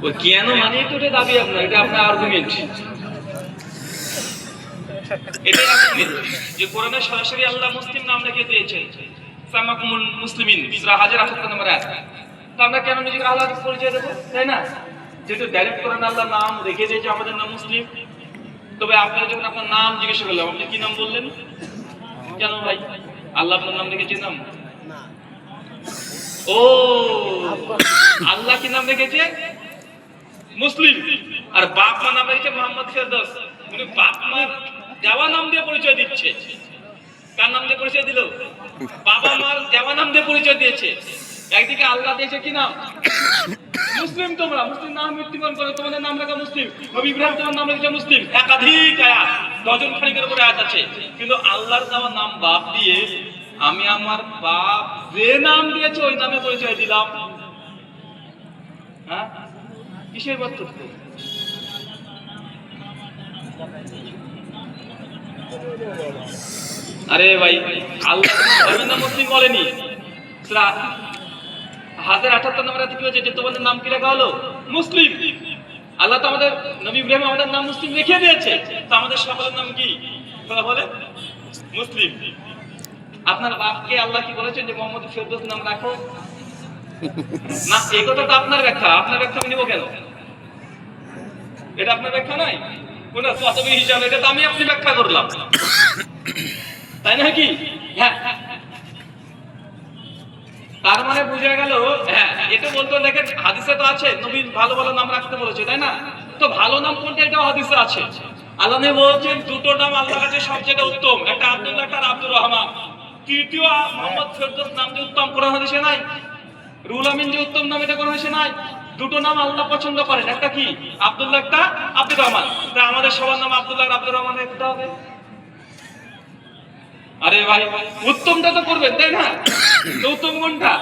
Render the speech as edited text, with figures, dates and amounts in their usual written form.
ওই কেন মানে তো এটা দাবি আপনার, এটা আপনার আর্গুমেন্ট। এটাই আর্গুমেন্ট যে কোরআনে সরাসরি আল্লাহ মুসলিম নাম রেখে দিয়েছেন, সামাকুমুল মুসলিমিন সূরা হাজর 78 নম্বর আয়াত। তো আমরা কেন নিজেকে আল্লাহ পরিচয় দেব, তাই না? যেহেতু ডাইরেক্ট কোরআনে আল্লাহ নাম রেখে দিয়েছে আমাদের নাম মুসলিম। তবে আপনারা যখন আপনার নাম জিজ্ঞেস করলাম, আপনি কি নাম বললেন? কেন ভাই আল্লাহ আপনার নাম রেখেছে নাম? ও আল্লাহ কি নাম রেখেছে? মুসলিম। আর বাপ মা নাম রেখেছে মোহাম্মদ ফেরদৌস। উনি বাপ মার দেওয়া নাম দিয়ে পরিচয় দিচ্ছে। কার নাম দিয়ে পরিচয় দিল? বাবা মার দেওয়া নাম দিয়ে পরিচয় দিয়েছে। একদিকে আল্লাহ দিয়েছে কি নাম? মুসলিম। তোমরা মুসলিম নাম মৃত্যুবরণ করো, তোমাদের নাম রাখা মুসলিম। নবী ইব্রাহিম তোমার নাম রেখেছে মুসলিম। একাধিক আয়াত, ডজন খানিকের উপরে আয়াত আছে। কিন্তু আল্লাহর দেওয়া নাম বাপ দিয়ে আমি আমার বাপ যে নাম দিয়েছে ওই নামে পরিচয় দিলাম। হ্যাঁ, কিসের পার্থক্য? আরে ভাই আল্লাহ নাম মুসলিম বলেনি। সূরা হাজর 78 নম্বর আয়াতে কি হয়েছে যে তোমাদের নাম কি রাখা হলো? মুসলিম। আল্লাহ তো আমাদের নবী ইব্রাহিম আমাদের নাম মুসলিম রেখে দিয়েছে। তো আমাদের সকলের নাম কি? কথা বলে মুসলিম। আপনার বাপকে আল্লাহ কি বলেছেন যে মোহাম্মদ ফেরদৌস নাম রাখো? না, এই কথা তো আপনার ব্যাখ্যা। আপনার ব্যাখ্যা আমি নেব কেন? এটা আপনার ব্যাখ্যা নয়, কোনটা ততবি হিসাবে এটা তো আমি আপনি ব্যাখ্যা করলাম, তাই না কি? হ্যাঁ, তার মানে বুঝা গেল। হ্যাঁ, এটা বলতে দেখেন হাদিসে তো আছে নবী ভালো ভালো নাম রাখতে বলেছে, তাই না? তো ভালো নাম কোনটা এটাও হাদিসে আছে। আল্লাহ নবী বলেছেন দুটো নাম আল্লাহর কাছে সবচেয়ে উত্তম, একটা আব্দুল্লাহ, একটা আব্দুর রহমান। তৃতীয় মোহাম্মদ ফেরদৌস নাম যে উত্তম, কোরআন হাদিসে নাই। রুহুল আমিন যে উত্তম নাম, এটা কোরআন হাদিসে নাই। দুটো নাম আল্লাহ পছন্দ করেন, একটা কি? আব্দুল্লাহ, একটা আব্দুর রহমান। তা আমাদের সবার নাম আব্দুল্লাহ আর আব্দুর রহমান রাখতে হবে। আরে ভাই উত্তমটা তো করবেন, তাই না? তো উত্তম কোনটা?